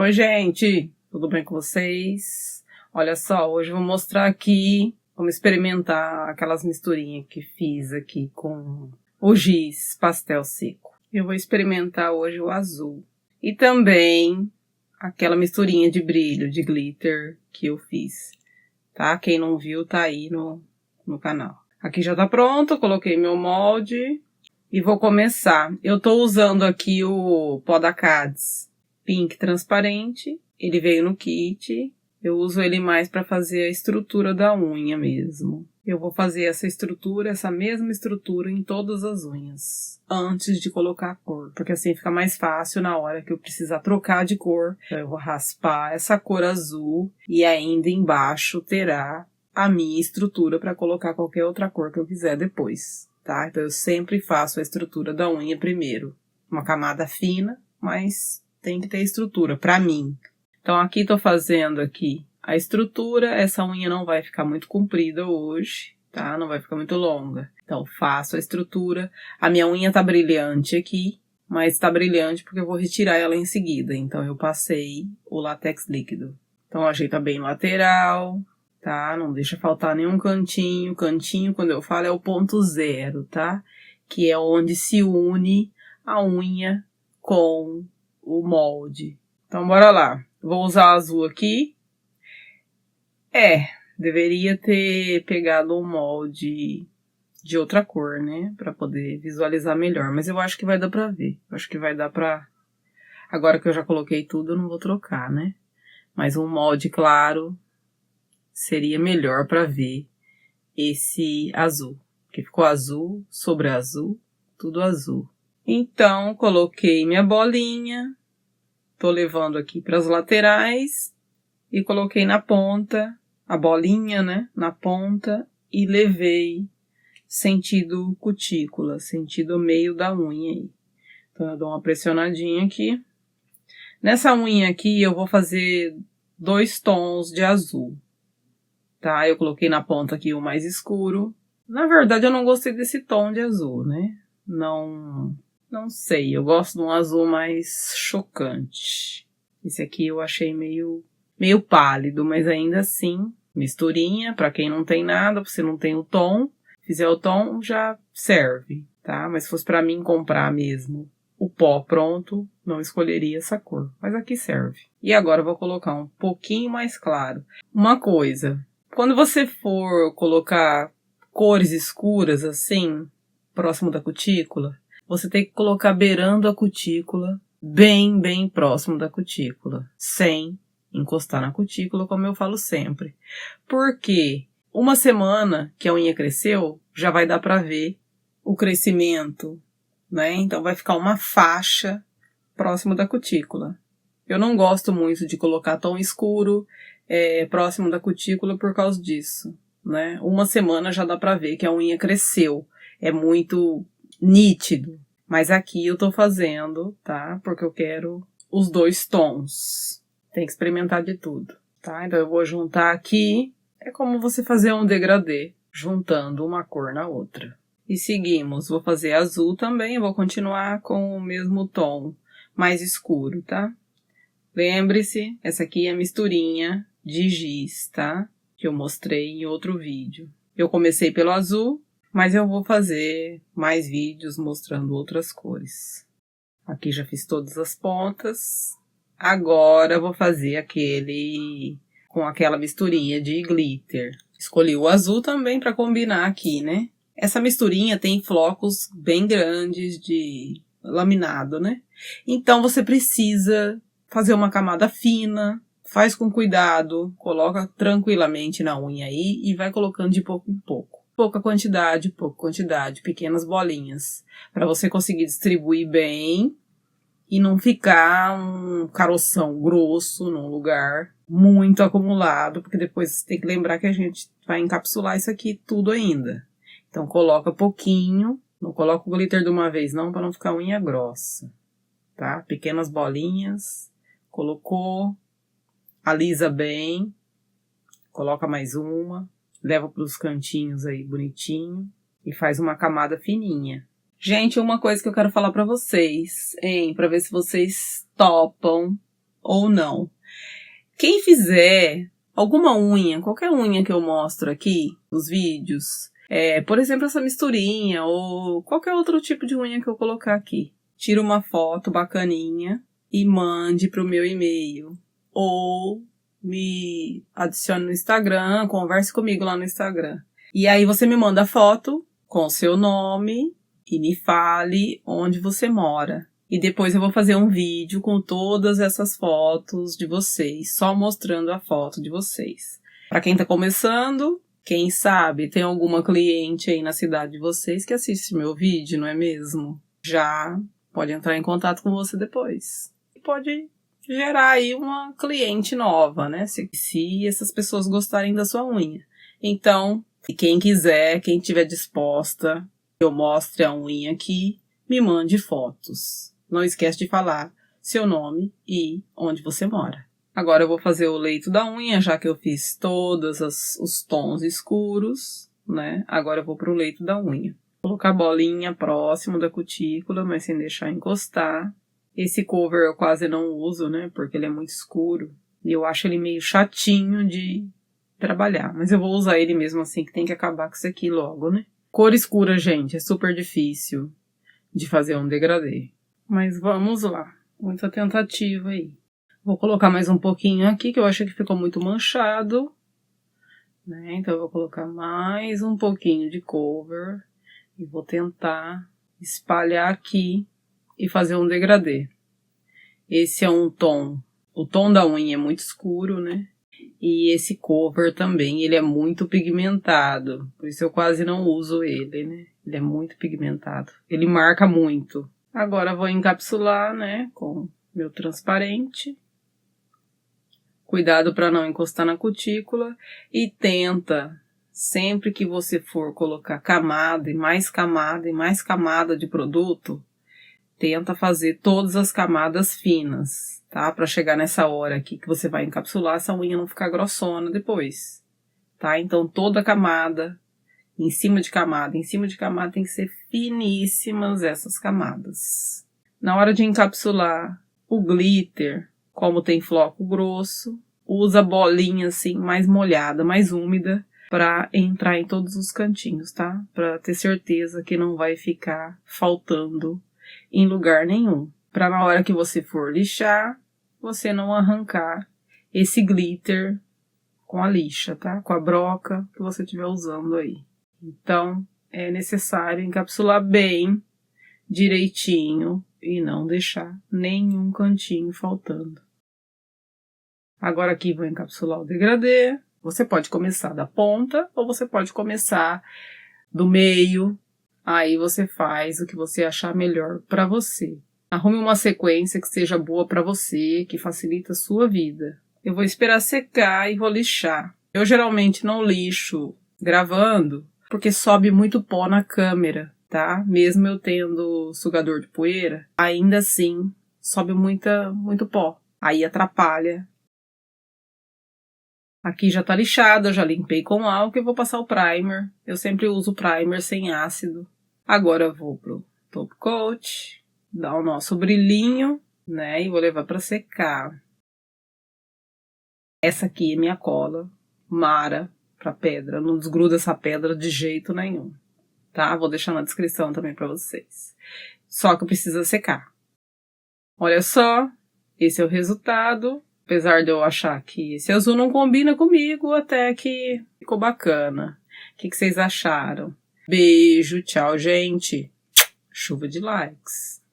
Oi, gente! Tudo bem com vocês? Olha só, hoje eu vou mostrar aqui, vamos experimentar aquelas misturinhas que fiz aqui com o giz pastel seco. Eu vou experimentar hoje o azul. E também aquela misturinha de brilho, de glitter que eu fiz, tá? Quem não viu, tá aí no canal. Aqui já tá pronto, eu coloquei meu molde e vou começar. Eu tô usando aqui o pó da Cades Pink transparente, ele veio no kit, eu uso ele mais para fazer a estrutura da unha mesmo. Eu vou fazer essa estrutura, essa mesma estrutura em todas as unhas, antes de colocar a cor, porque assim fica mais fácil na hora que eu precisar trocar de cor. Eu vou raspar essa cor azul e ainda embaixo terá a minha estrutura para colocar qualquer outra cor que eu quiser depois, tá? Então eu sempre faço a estrutura da unha primeiro, uma camada fina, mas tem que ter estrutura para mim. Então aqui tô fazendo aqui a estrutura, essa unha não vai ficar muito comprida hoje, tá? Não vai ficar muito longa. Então faço a estrutura, a minha unha tá brilhante aqui, mas tá brilhante porque eu vou retirar ela em seguida. Então eu passei o látex líquido. Então ajeita bem lateral, tá? Não deixa faltar nenhum cantinho. Cantinho, quando eu falo, é o ponto zero, tá? Que é onde se une a unha com o molde. Então, bora lá. Vou usar azul aqui. Deveria ter pegado um molde de outra cor, né? Pra poder visualizar melhor. Mas eu acho que vai dar pra ver. Eu acho que vai dar pra... Agora que eu já coloquei tudo, eu não vou trocar, né? Mas um molde claro seria melhor pra ver esse azul. Porque ficou azul sobre azul, tudo azul. Então, coloquei minha bolinha. Tô levando aqui para as laterais e coloquei na ponta, a bolinha, né, na ponta e levei sentido cutícula, sentido meio da unha aí. Então eu dou uma pressionadinha aqui. Nessa unha aqui eu vou fazer 2 tons de azul, tá? Eu coloquei na ponta aqui o mais escuro. Na verdade eu não gostei desse tom de azul, né? Não sei, eu gosto de um azul mais chocante. Esse aqui eu achei meio pálido, mas ainda assim, misturinha, pra quem não tem nada, você não tem o tom, fizer o tom já serve, tá? Mas se fosse pra mim comprar mesmo o pó pronto, não escolheria essa cor, mas aqui serve. E agora eu vou colocar um pouquinho mais claro. Uma coisa, quando você for colocar cores escuras assim, próximo da cutícula, você tem que colocar beirando a cutícula, bem próximo da cutícula, sem encostar na cutícula, como eu falo sempre. Porque uma semana que a unha cresceu, já vai dar pra ver o crescimento, né? Então vai ficar uma faixa próximo da cutícula. Eu não gosto muito de colocar tom escuro próximo da cutícula por causa disso, né? Uma semana já dá pra ver que a unha cresceu. É muito nítido, mas aqui eu tô fazendo, tá? Porque eu quero os 2 tons. Tem que experimentar de tudo, tá? Então eu vou juntar aqui, é como você fazer um degradê, juntando uma cor na outra. E seguimos, vou fazer azul também, vou continuar com o mesmo tom mais escuro, tá? Lembre-se, essa aqui é a misturinha de giz, tá? Que eu mostrei em outro vídeo. Eu comecei pelo azul, mas eu vou fazer mais vídeos mostrando outras cores. Aqui já fiz todas as pontas. Agora eu vou fazer aquele com aquela misturinha de glitter. Escolhi o azul também para combinar aqui, né? Essa misturinha tem flocos bem grandes de laminado, né? Então você precisa fazer uma camada fina. Faz com cuidado, coloca tranquilamente na unha aí e vai colocando de pouco em pouco. Pouca quantidade, pequenas bolinhas, para você conseguir distribuir bem e não ficar um caroção grosso num lugar muito acumulado, porque depois você tem que lembrar que a gente vai encapsular isso aqui tudo ainda. Então coloca pouquinho, não coloca o glitter de uma vez não, para não ficar unha grossa, tá? Pequenas bolinhas, colocou, alisa bem, coloca mais uma. Leva para os cantinhos aí bonitinho e faz uma camada fininha. Gente, uma coisa que eu quero falar para vocês, hein, para ver se vocês topam ou não. Quem fizer alguma unha, qualquer unha que eu mostro aqui nos vídeos, por exemplo, essa misturinha ou qualquer outro tipo de unha que eu colocar aqui, tira uma foto bacaninha e mande pro meu e-mail. Ou me adicione no Instagram, converse comigo lá no Instagram. E aí você me manda a foto com o seu nome e me fale onde você mora. E depois eu vou fazer um vídeo com todas essas fotos de vocês, só mostrando a foto de vocês. Para quem tá começando, quem sabe tem alguma cliente aí na cidade de vocês que assiste meu vídeo, não é mesmo? Já pode entrar em contato com você depois. E pode gerar aí uma cliente nova, né? Se essas pessoas gostarem da sua unha. Então, quem quiser, quem tiver disposta, eu mostre a unha aqui, me mande fotos. Não esquece de falar seu nome e onde você mora. Agora eu vou fazer o leito da unha, já que eu fiz todos os tons escuros, né? Agora eu vou pro leito da unha. Vou colocar a bolinha próximo da cutícula, mas sem deixar encostar. Esse cover eu quase não uso, né? Porque ele é muito escuro. E eu acho ele meio chatinho de trabalhar. Mas eu vou usar ele mesmo assim, que tem que acabar com isso aqui logo, né? Cor escura, gente, é super difícil de fazer um degradê. Mas vamos lá. Muita tentativa aí. Vou colocar mais um pouquinho aqui, que eu acho que ficou muito manchado. Né? Então eu vou colocar mais um pouquinho de cover. E vou tentar espalhar aqui e fazer um degradê. Esse é um tom. O tom da unha é muito escuro, né? E esse cover também, ele é muito pigmentado. Por isso eu quase não uso ele, né? Ele é muito pigmentado. Ele marca muito. Agora eu vou encapsular, né? Com meu transparente. Cuidado para não encostar na cutícula. E tenta, sempre que você for colocar camada e mais camada de produto, tenta fazer todas as camadas finas, tá? Pra chegar nessa hora aqui que você vai encapsular, essa unha não ficar grossona depois, tá? Então toda camada, em cima de camada tem que ser finíssimas essas camadas. Na hora de encapsular o glitter, como tem floco grosso, usa bolinha assim mais molhada, mais úmida, pra entrar em todos os cantinhos, tá? Pra ter certeza que não vai ficar faltando em lugar nenhum. Para na hora que você for lixar, você não arrancar esse glitter com a lixa, tá? Com a broca que você estiver usando aí. Então, é necessário encapsular bem, direitinho, e não deixar nenhum cantinho faltando. Agora aqui vou encapsular o degradê. Você pode começar da ponta, ou você pode começar do meio. Aí você faz o que você achar melhor para você. Arrume uma sequência que seja boa para você, que facilita a sua vida. Eu vou esperar secar e vou lixar. Eu geralmente não lixo gravando, porque sobe muito pó na câmera, tá? Mesmo eu tendo sugador de poeira, ainda assim sobe muito pó. Aí atrapalha. Aqui já tá lixado, eu já limpei com álcool e vou passar o primer. Eu sempre uso primer sem ácido. Agora eu vou pro top coat, dar o nosso brilhinho, né? E vou levar para secar. Essa aqui é minha cola Mara para pedra. Não desgruda essa pedra de jeito nenhum, tá? Vou deixar na descrição também para vocês. Só que precisa secar. Olha só, esse é o resultado. Apesar de eu achar que esse azul não combina comigo, até que ficou bacana. O que vocês acharam? Beijo, tchau, gente. Chuva de likes.